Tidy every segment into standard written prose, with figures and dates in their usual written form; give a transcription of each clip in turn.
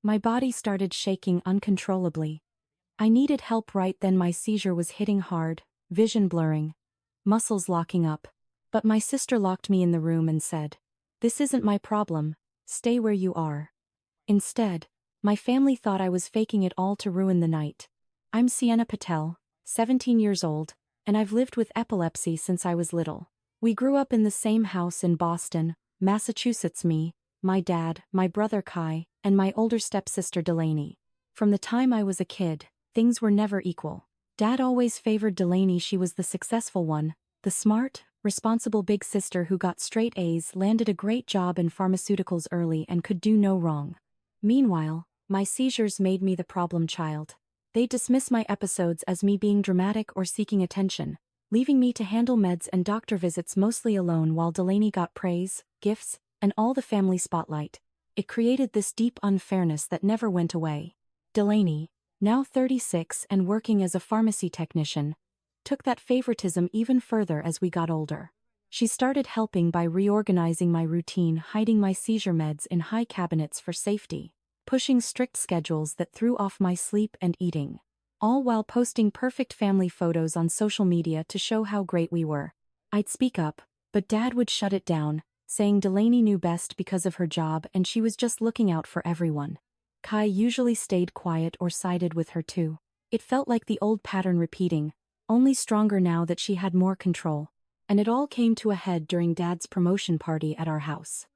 My body started shaking uncontrollably. I needed help right then. My seizure was hitting hard, vision blurring, muscles locking up. But my sister locked me in the room and said, "This isn't my problem, stay where you are." Instead, my family thought I was faking it all to ruin the night. I'm Sienna Patel, 17 years old, and I've lived with epilepsy since I was little. We grew up in the same house in Boston, Massachusetts. Me, my dad, my brother Kai, and my older stepsister Delaney. From the time I was a kid, things were never equal. Dad always favored Delaney. She was the successful one, the smart, responsible big sister who got straight A's, landed a great job in pharmaceuticals early, and could do no wrong. Meanwhile, my seizures made me the problem child. They dismiss my episodes as me being dramatic or seeking attention, leaving me to handle meds and doctor visits mostly alone while Delaney got praise, gifts, and all the family spotlight. It created this deep unfairness that never went away. Delaney, now 36 and working as a pharmacy technician, took that favoritism even further as we got older. She started helping by reorganizing my routine, hiding my seizure meds in high cabinets for safety, pushing strict schedules that threw off my sleep and eating, all while posting perfect family photos on social media to show how great we were. I'd speak up, but Dad would shut it down, saying Delaney knew best because of her job and she was just looking out for everyone. Kai usually stayed quiet or sided with her too. It felt like the old pattern repeating, only stronger now that she had more control. And it all came to a head during Dad's promotion party at our house.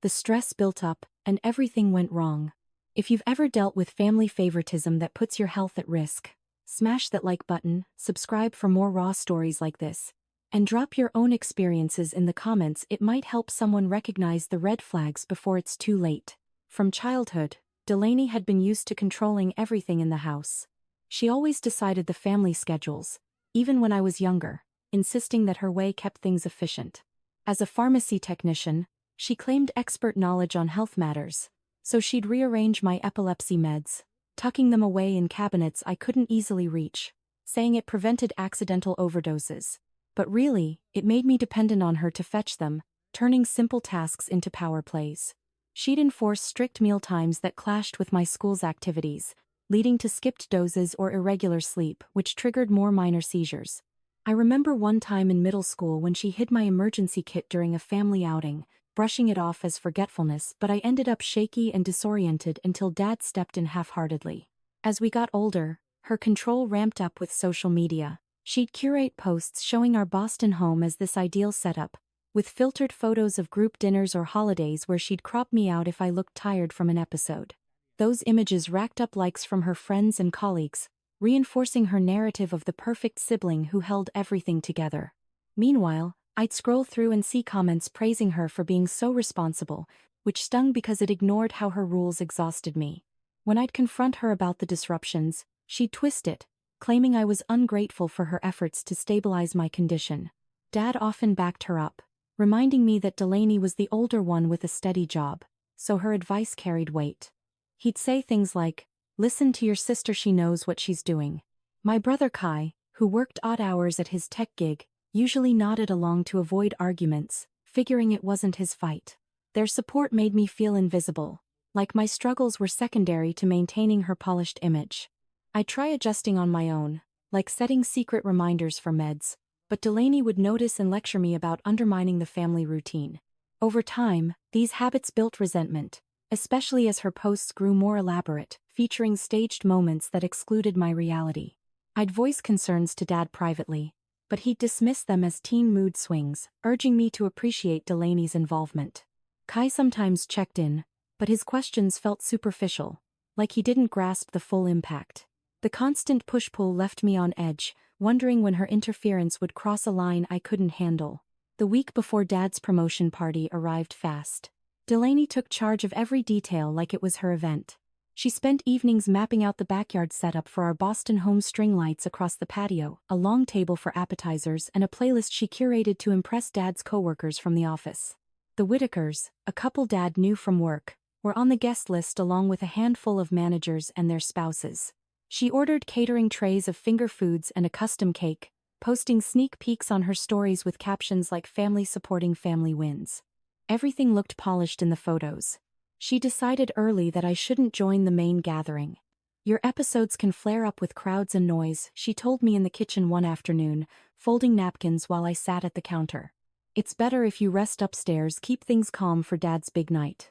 The stress built up, and everything went wrong. If you've ever dealt with family favoritism that puts your health at risk, smash that like button, subscribe for more raw stories like this, and drop your own experiences in the comments. It might help someone recognize the red flags before it's too late. From childhood, Delaney had been used to controlling everything in the house. She always decided the family schedules, even when I was younger, insisting that her way kept things efficient. As a pharmacy technician, she claimed expert knowledge on health matters, so she'd rearrange my epilepsy meds, tucking them away in cabinets I couldn't easily reach, saying it prevented accidental overdoses. But really, it made me dependent on her to fetch them, turning simple tasks into power plays. She'd enforce strict meal times that clashed with my school's activities, leading to skipped doses or irregular sleep, which triggered more minor seizures. I remember one time in middle school when she hid my emergency kit during a family outing, brushing it off as forgetfulness, but I ended up shaky and disoriented until Dad stepped in half-heartedly. As we got older, her control ramped up with social media. She'd curate posts showing our Boston home as this ideal setup, with filtered photos of group dinners or holidays where she'd crop me out if I looked tired from an episode. Those images racked up likes from her friends and colleagues, reinforcing her narrative of the perfect sibling who held everything together. Meanwhile, I'd scroll through and see comments praising her for being so responsible, which stung because it ignored how her rules exhausted me. When I'd confront her about the disruptions, she'd twist it, claiming I was ungrateful for her efforts to stabilize my condition. Dad often backed her up, reminding me that Delaney was the older one with a steady job, so her advice carried weight. He'd say things like, "Listen to your sister, she knows what she's doing." My brother Kai, who worked odd hours at his tech gig, usually nodded along to avoid arguments, figuring it wasn't his fight. Their support made me feel invisible, like my struggles were secondary to maintaining her polished image. I'd try adjusting on my own, like setting secret reminders for meds, but Delaney would notice and lecture me about undermining the family routine. Over time, these habits built resentment, especially as her posts grew more elaborate, featuring staged moments that excluded my reality. I'd voice concerns to Dad privately, but he'd dismiss them as teen mood swings, urging me to appreciate Delaney's involvement. Kai sometimes checked in, but his questions felt superficial, like he didn't grasp the full impact. The constant push-pull left me on edge, wondering when her interference would cross a line I couldn't handle. The week before Dad's promotion party arrived fast. Delaney took charge of every detail like it was her event. She spent evenings mapping out the backyard setup for our Boston home, string lights across the patio, a long table for appetizers, and a playlist she curated to impress Dad's coworkers from the office. The Whitakers, a couple Dad knew from work, were on the guest list along with a handful of managers and their spouses. She ordered catering trays of finger foods and a custom cake, posting sneak peeks on her stories with captions like "family supporting family wins." Everything looked polished in the photos, She decided early that I shouldn't join the main gathering. Your episodes can flare up with crowds and noise, she told me in the kitchen one afternoon, folding napkins while I sat at the counter. It's better if you rest upstairs, keep things calm for Dad's big night.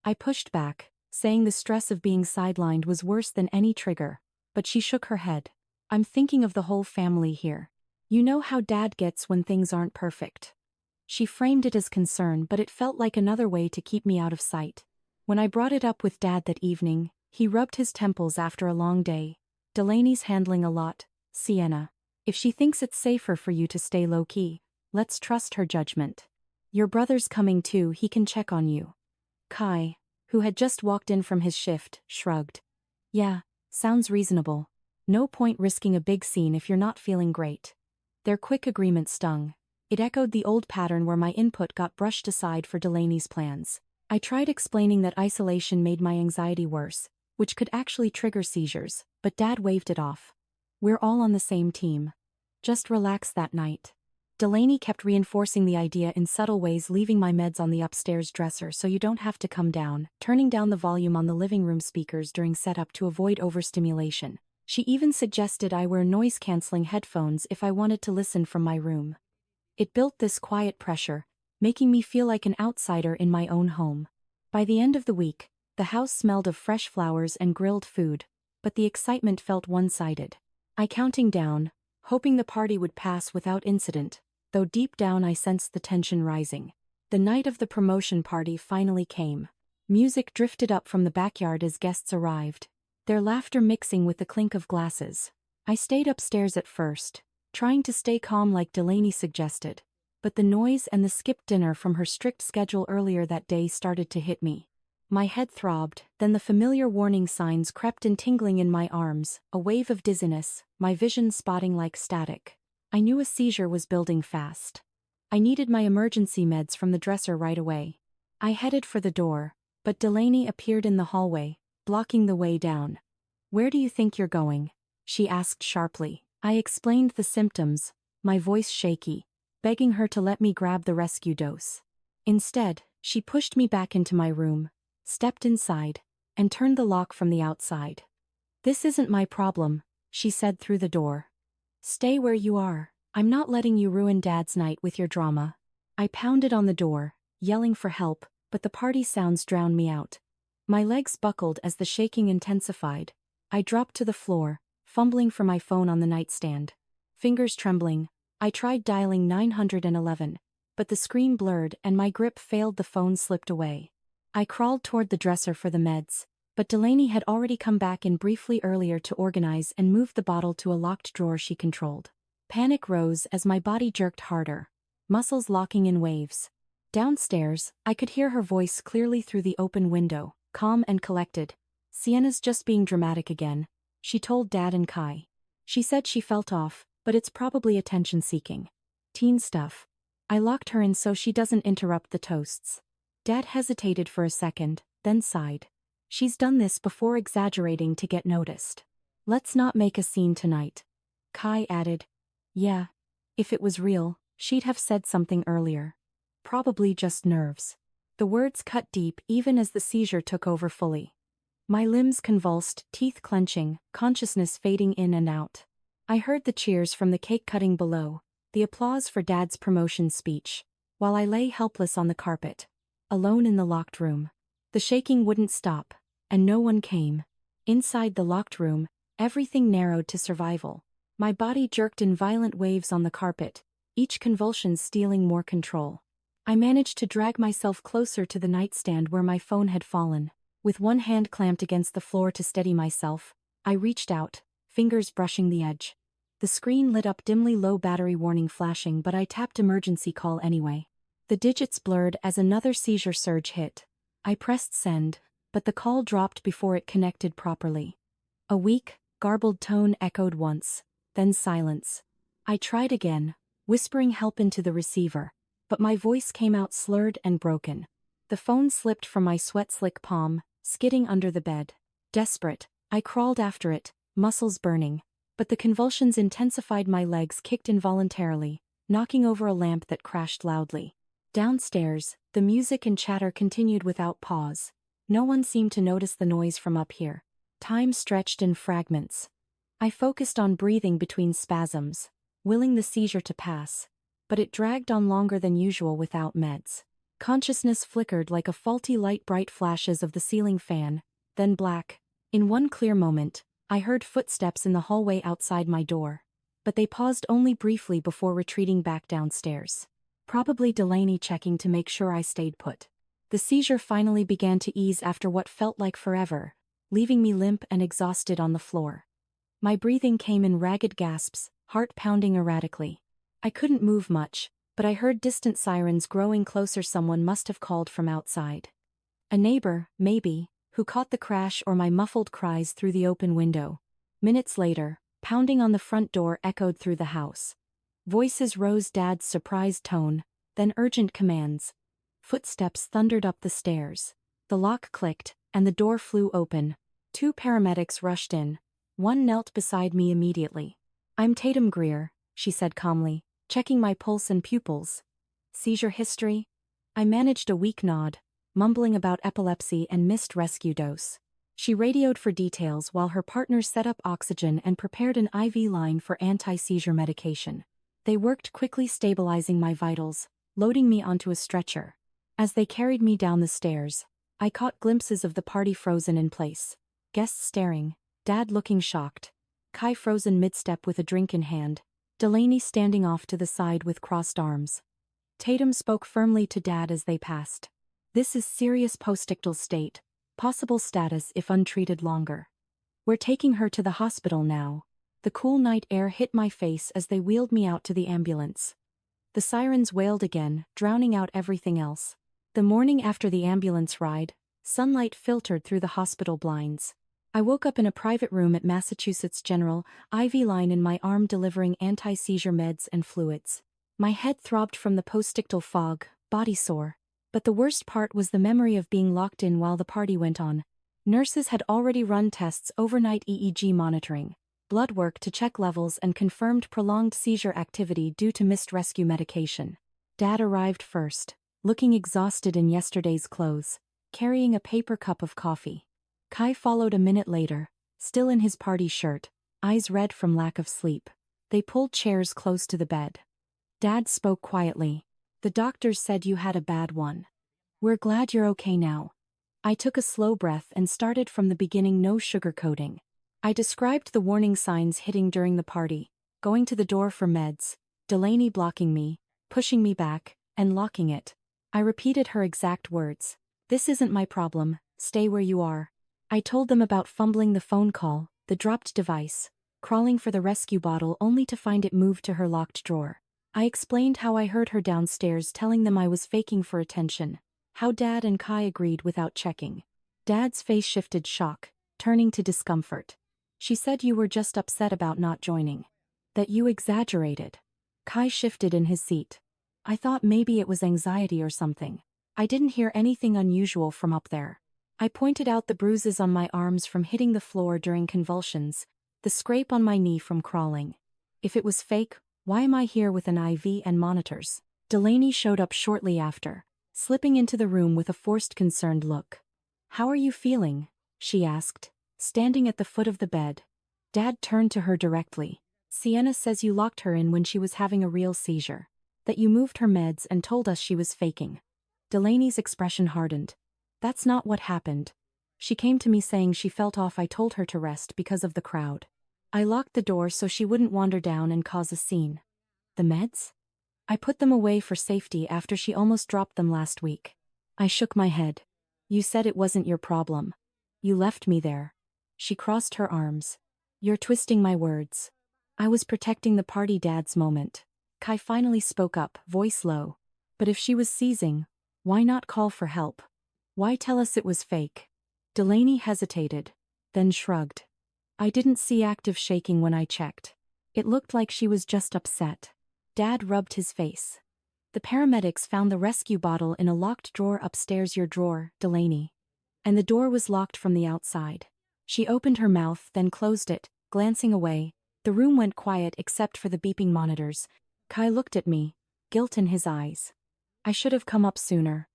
I pushed back, saying the stress of being sidelined was worse than any trigger, but she shook her head. I'm thinking of the whole family here. You know how Dad gets when things aren't perfect. She framed it as concern, but it felt like another way to keep me out of sight. When I brought it up with Dad that evening, he rubbed his temples after a long day. Delaney's handling a lot, Sienna. If she thinks it's safer for you to stay low-key, let's trust her judgment. Your brother's coming too, he can check on you. Kai, who had just walked in from his shift, shrugged. Yeah, sounds reasonable. No point risking a big scene if you're not feeling great. Their quick agreement stung. It echoed the old pattern where my input got brushed aside for Delaney's plans. I tried explaining that isolation made my anxiety worse, which could actually trigger seizures, but Dad waved it off. We're all on the same team. Just relax that night. Delaney kept reinforcing the idea in subtle ways, leaving my meds on the upstairs dresser so you don't have to come down, turning down the volume on the living room speakers during setup to avoid overstimulation. She even suggested I wear noise-canceling headphones if I wanted to listen from my room. It built this quiet pressure, making me feel like an outsider in my own home. By the end of the week, the house smelled of fresh flowers and grilled food, but the excitement felt one-sided. I counting down, hoping the party would pass without incident, though deep down I sensed the tension rising. The night of the promotion party finally came. Music drifted up from the backyard as guests arrived, their laughter mixing with the clink of glasses. I stayed upstairs at first, trying to stay calm like Delaney suggested, but the noise and the skipped dinner from her strict schedule earlier that day started to hit me. My head throbbed, then the familiar warning signs crept in, tingling in my arms, a wave of dizziness, my vision spotting like static. I knew a seizure was building fast. I needed my emergency meds from the dresser right away. I headed for the door, but Delaney appeared in the hallway, blocking the way down. Where do you think you're going? She asked sharply. I explained the symptoms, my voice shaky, begging her to let me grab the rescue dose. Instead, she pushed me back into my room, stepped inside, and turned the lock from the outside. This isn't my problem, she said through the door. Stay where you are. I'm not letting you ruin Dad's night with your drama. I pounded on the door, yelling for help, but the party sounds drowned me out. My legs buckled as the shaking intensified. I dropped to the floor, fumbling for my phone on the nightstand. Fingers trembling, I tried dialing 911, but the screen blurred and my grip failed. The phone slipped away. I crawled toward the dresser for the meds, but Delaney had already come back in briefly earlier to organize and move the bottle to a locked drawer she controlled. Panic rose as my body jerked harder, muscles locking in waves. Downstairs, I could hear her voice clearly through the open window, calm and collected. Sienna's just being dramatic again, she told Dad and Kai. She said she felt off, but it's probably attention-seeking. Teen stuff. I locked her in so she doesn't interrupt the toasts. Dad hesitated for a second, then sighed. She's done this before, exaggerating to get noticed. Let's not make a scene tonight. Kai added. Yeah. If it was real, she'd have said something earlier. Probably just nerves. The words cut deep even as the seizure took over fully. My limbs convulsed, teeth clenching, consciousness fading in and out. I heard the cheers from the cake cutting below, the applause for Dad's promotion speech, while I lay helpless on the carpet, alone in the locked room. The shaking wouldn't stop, and no one came. Inside the locked room, everything narrowed to survival. My body jerked in violent waves on the carpet, each convulsion stealing more control. I managed to drag myself closer to the nightstand where my phone had fallen. With one hand clamped against the floor to steady myself, I reached out, fingers brushing the edge. The screen lit up dimly, low battery warning flashing, but I tapped emergency call anyway. The digits blurred as another seizure surge hit. I pressed send, but the call dropped before it connected properly. A weak, garbled tone echoed once, then silence. I tried again, whispering help into the receiver, but my voice came out slurred and broken. The phone slipped from my sweat-slick palm, skidding under the bed. Desperate, I crawled after it, muscles burning, but the convulsions intensified. My legs kicked involuntarily, knocking over a lamp that crashed loudly. Downstairs, the music and chatter continued without pause. No one seemed to notice the noise from up here. Time stretched in fragments. I focused on breathing between spasms, willing the seizure to pass, but it dragged on longer than usual without meds. Consciousness flickered like a faulty light, bright flashes of the ceiling fan, then black. In one clear moment, I heard footsteps in the hallway outside my door, but they paused only briefly before retreating back downstairs. Probably Delaney checking to make sure I stayed put. The seizure finally began to ease after what felt like forever, leaving me limp and exhausted on the floor. My breathing came in ragged gasps, heart pounding erratically. I couldn't move much, but I heard distant sirens growing closer. Someone must have called from outside. A neighbor, maybe, who caught the crash or my muffled cries through the open window. Minutes later, pounding on the front door echoed through the house. Voices rose, Dad's surprised tone, then urgent commands. Footsteps thundered up the stairs. The lock clicked, and the door flew open. 2 paramedics rushed in. One knelt beside me immediately. "I'm Tatum Greer," she said calmly, checking my pulse and pupils. "Seizure history?" I managed a weak nod, mumbling about epilepsy and missed rescue dose. She radioed for details while her partners set up oxygen and prepared an IV line for anti-seizure medication. They worked quickly, stabilizing my vitals, loading me onto a stretcher. As they carried me down the stairs, I caught glimpses of the party frozen in place. Guests staring, Dad looking shocked, Kai frozen mid-step with a drink in hand, Delaney standing off to the side with crossed arms. Tatum spoke firmly to Dad as they passed. "This is serious postictal state, possible status if untreated longer. We're taking her to the hospital now." The cool night air hit my face as they wheeled me out to the ambulance. The sirens wailed again, drowning out everything else. The morning after the ambulance ride, sunlight filtered through the hospital blinds. I woke up in a private room at Massachusetts General, IV line in my arm delivering anti-seizure meds and fluids. My head throbbed from the postictal fog, body sore. But the worst part was the memory of being locked in while the party went on. Nurses had already run tests overnight, EEG monitoring, blood work to check levels, and confirmed prolonged seizure activity due to missed rescue medication. Dad arrived first, looking exhausted in yesterday's clothes, carrying a paper cup of coffee. Kai followed a minute later, still in his party shirt, eyes red from lack of sleep. They pulled chairs close to the bed. Dad spoke quietly. "The doctors said you had a bad one. We're glad you're okay now." I took a slow breath and started from the beginning, no sugarcoating. I described the warning signs hitting during the party, going to the door for meds, Delaney blocking me, pushing me back, and locking it. I repeated her exact words. "This isn't my problem, stay where you are." I told them about fumbling the phone call, the dropped device, crawling for the rescue bottle only to find it moved to her locked drawer. I explained how I heard her downstairs telling them I was faking for attention, how Dad and Kai agreed without checking. Dad's face shifted shock, turning to discomfort. "She said you were just upset about not joining. That you exaggerated." Kai shifted in his seat. "I thought maybe it was anxiety or something. I didn't hear anything unusual from up there." I pointed out the bruises on my arms from hitting the floor during convulsions, the scrape on my knee from crawling. "If it was fake, why am I here with an IV and monitors?" Delaney showed up shortly after, slipping into the room with a forced concerned look. "How are you feeling?" she asked, standing at the foot of the bed. Dad turned to her directly. "Sienna says you locked her in when she was having a real seizure. That you moved her meds and told us she was faking." Delaney's expression hardened. "That's not what happened. She came to me saying she felt off. I told her to rest because of the crowd. I locked the door so she wouldn't wander down and cause a scene." "The meds?" "I put them away for safety after she almost dropped them last week." I shook my head. "You said it wasn't your problem. You left me there." She crossed her arms. "You're twisting my words. I was protecting the party." Dad's moment. Kai finally spoke up, voice low. "But if she was seizing, why not call for help? Why tell us it was fake?" Delaney hesitated, then shrugged. "I didn't see active shaking when I checked. It looked like she was just upset." Dad rubbed his face. "The paramedics found the rescue bottle in a locked drawer upstairs." "Your drawer, Delaney. And the door was locked from the outside." She opened her mouth, then closed it, glancing away. The room went quiet except for the beeping monitors. Kai looked at me, guilt in his eyes. "I should have come up sooner.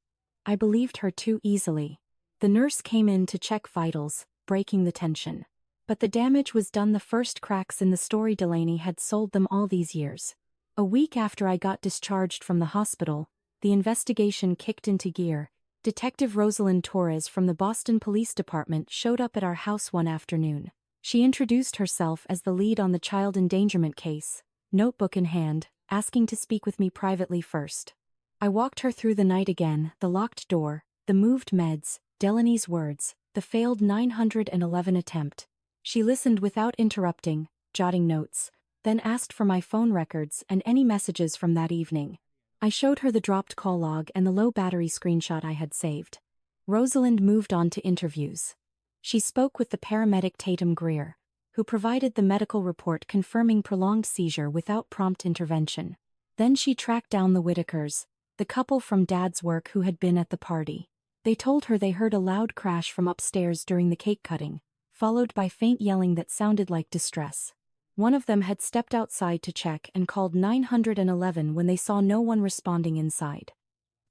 I believed her too easily." The nurse came in to check vitals, breaking the tension. But the damage was done. The first cracks in the story. Delaney had sold them all these years. A week after I got discharged from the hospital, the investigation kicked into gear. Detective Rosalind Torres from the Boston Police Department showed up at our house one afternoon. She introduced herself as the lead on the child endangerment case, notebook in hand, asking to speak with me privately first. I walked her through the night again, the locked door, the moved meds, Delaney's words, the failed 911 attempt. She listened without interrupting, jotting notes, then asked for my phone records and any messages from that evening. I showed her the dropped call log and the low battery screenshot I had saved. Rosalind moved on to interviews. She spoke with the paramedic Tatum Greer, who provided the medical report confirming prolonged seizure without prompt intervention. Then she tracked down the Whitakers, the couple from Dad's work who had been at the party. They told her they heard a loud crash from upstairs during the cake cutting, followed by faint yelling that sounded like distress. One of them had stepped outside to check and called 911 when they saw no one responding inside.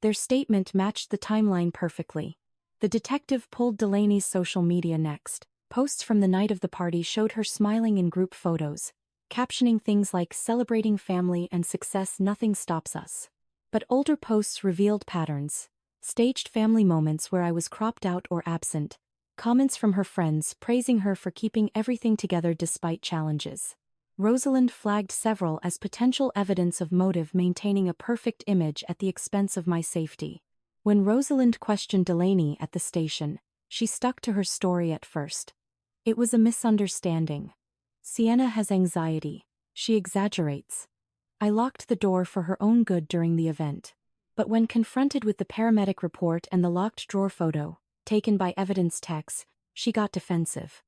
Their statement matched the timeline perfectly. The detective pulled Delaney's social media next. Posts from the night of the party showed her smiling in group photos, captioning things like "celebrating family and success, nothing stops us." But older posts revealed patterns. Staged family moments where I was cropped out or absent. Comments from her friends praising her for keeping everything together despite challenges. Rosalind flagged several as potential evidence of motive, maintaining a perfect image at the expense of my safety. When Rosalind questioned Delaney at the station, she stuck to her story at first. It was a misunderstanding. Sienna has anxiety. She exaggerates. I locked the door for her own good during the event. But when confronted with the paramedic report and the locked drawer photo, taken by evidence techs, she got defensive.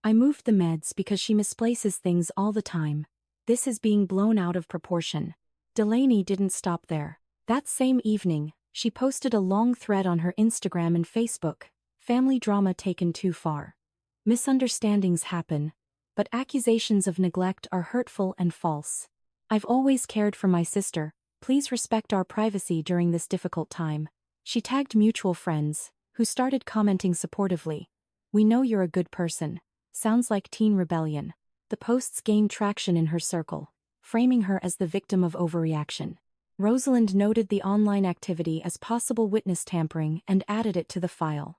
I moved the meds because she misplaces things all the time. This is being blown out of proportion. Delaney didn't stop there. That same evening, she posted a long thread on her Instagram and Facebook. Family drama taken too far. Misunderstandings happen, but accusations of neglect are hurtful and false. I've always cared for my sister. Please respect our privacy during this difficult time. She tagged mutual friends, who started commenting supportively. We know you're a good person. Sounds like teen rebellion. The posts gained traction in her circle, framing her as the victim of overreaction. Rosalind noted the online activity as possible witness tampering and added it to the file.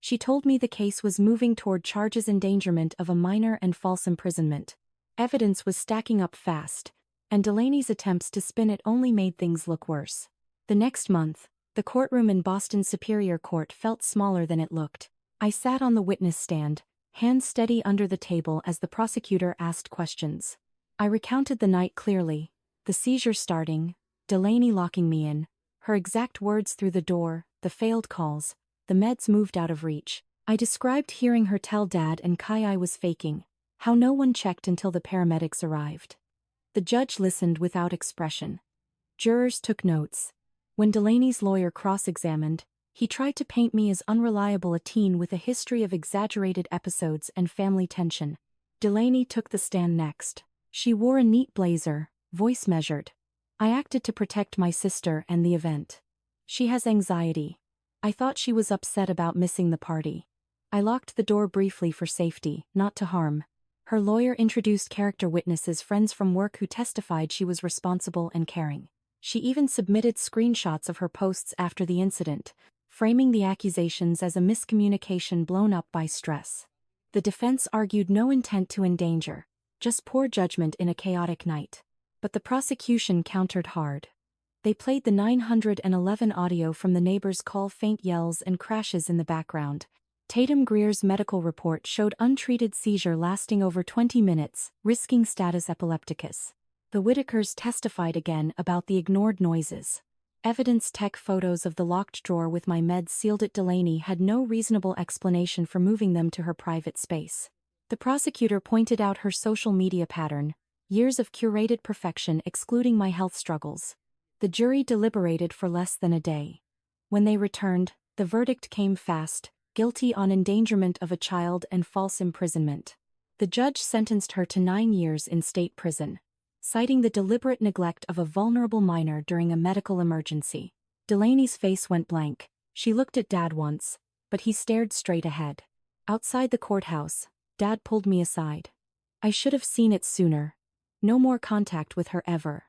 She told me the case was moving toward charges endangerment of a minor and false imprisonment. Evidence was stacking up fast, and Delaney's attempts to spin it only made things look worse. The next month, the courtroom in Boston's Superior Court felt smaller than it looked. I sat on the witness stand, hands steady under the table as the prosecutor asked questions. I recounted the night clearly, the seizure starting, Delaney locking me in, her exact words through the door, the failed calls, the meds moved out of reach. I described hearing her tell Dad and Kai I was faking, how no one checked until the paramedics arrived. The judge listened without expression. Jurors took notes. When Delaney's lawyer cross-examined, he tried to paint me as unreliable, a teen with a history of exaggerated episodes and family tension. Delaney took the stand next. She wore a neat blazer, voice measured. I acted to protect my sister and the event. She has anxiety. I thought she was upset about missing the party. I locked the door briefly for safety, not to harm. Her lawyer introduced character witnesses, friends from work who testified she was responsible and caring. She even submitted screenshots of her posts after the incident, framing the accusations as a miscommunication blown up by stress. The defense argued no intent to endanger, just poor judgment in a chaotic night. But the prosecution countered hard. They played the 911 audio from the neighbor's call, faint yells and crashes in the background. Tatum Greer's medical report showed untreated seizure lasting over 20 minutes, risking status epilepticus. The Whitakers testified again about the ignored noises. Evidence tech photos of the locked drawer with my meds sealed it. Delaney had no reasonable explanation for moving them to her private space. The prosecutor pointed out her social media pattern, years of curated perfection excluding my health struggles. The jury deliberated for less than a day. When they returned, the verdict came fast, guilty on endangerment of a child and false imprisonment. The judge sentenced her to 9 years in state prison, citing the deliberate neglect of a vulnerable minor during a medical emergency. Delaney's face went blank. She looked at Dad once, but he stared straight ahead. Outside the courthouse, Dad pulled me aside. I should have seen it sooner. No more contact with her ever.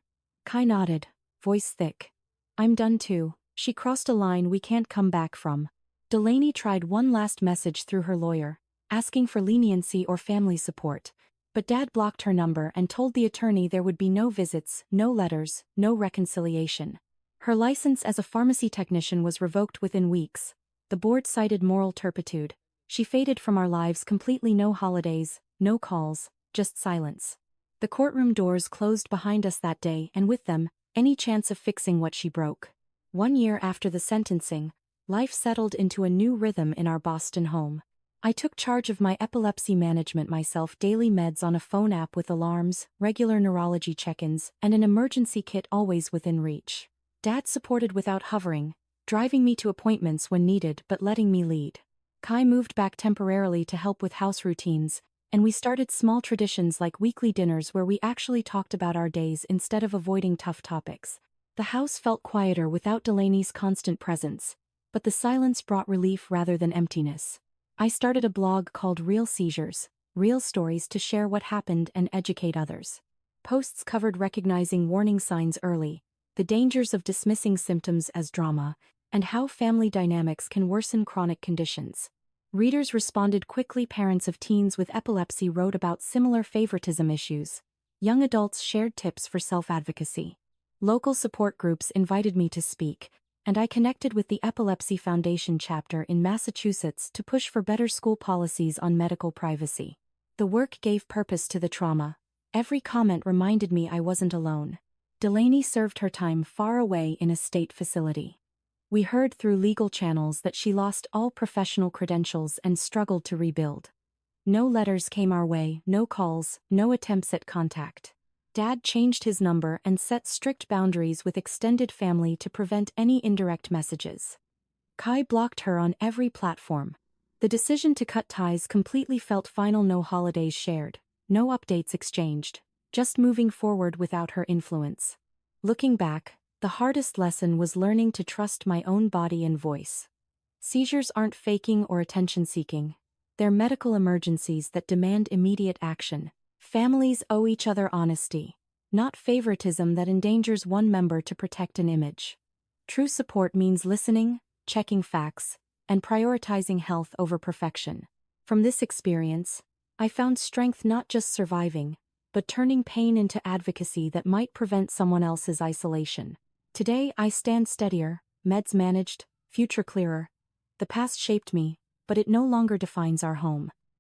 Kai nodded, voice thick. I'm done too. She crossed a line we can't come back from. Delaney tried one last message through her lawyer, asking for leniency or family support. But Dad blocked her number and told the attorney there would be no visits, no letters, no reconciliation. Her license as a pharmacy technician was revoked within weeks. The board cited moral turpitude. She faded from our lives completely. No holidays, no calls, just silence. The courtroom doors closed behind us that day, and with them, any chance of fixing what she broke. 1 year after the sentencing, life settled into a new rhythm in our Boston home. I took charge of my epilepsy management myself, daily meds on a phone app with alarms, regular neurology check-ins, and an emergency kit always within reach. Dad supported without hovering, driving me to appointments when needed but letting me lead. Kai moved back temporarily to help with house routines, and we started small traditions like weekly dinners where we actually talked about our days instead of avoiding tough topics. The house felt quieter without Delaney's constant presence, but the silence brought relief rather than emptiness. I started a blog called Real Seizures, real stories to share what happened and educate others. Posts covered recognizing warning signs early, the dangers of dismissing symptoms as drama, and how family dynamics can worsen chronic conditions. Readers responded quickly. Parents of teens with epilepsy wrote about similar favoritism issues. Young adults shared tips for self-advocacy. Local support groups invited me to speak, and I connected with the Epilepsy Foundation chapter in Massachusetts to push for better school policies on medical privacy. The work gave purpose to the trauma. Every comment reminded me I wasn't alone. Delaney served her time far away in a state facility. We heard through legal channels that she lost all professional credentials and struggled to rebuild. No letters came our way, no calls, no attempts at contact. Dad changed his number and set strict boundaries with extended family to prevent any indirect messages. Kai blocked her on every platform. The decision to cut ties completely felt final. No holidays shared, no updates exchanged, just moving forward without her influence. Looking back, the hardest lesson was learning to trust my own body and voice. Seizures aren't faking or attention-seeking. They're medical emergencies that demand immediate action. Families owe each other honesty, not favoritism that endangers one member to protect an image. True support means listening, checking facts, and prioritizing health over perfection. From this experience, I found strength not just surviving, but turning pain into advocacy that might prevent someone else's isolation. Today I stand steadier, meds managed, future clearer. The past shaped me, but it no longer defines our home.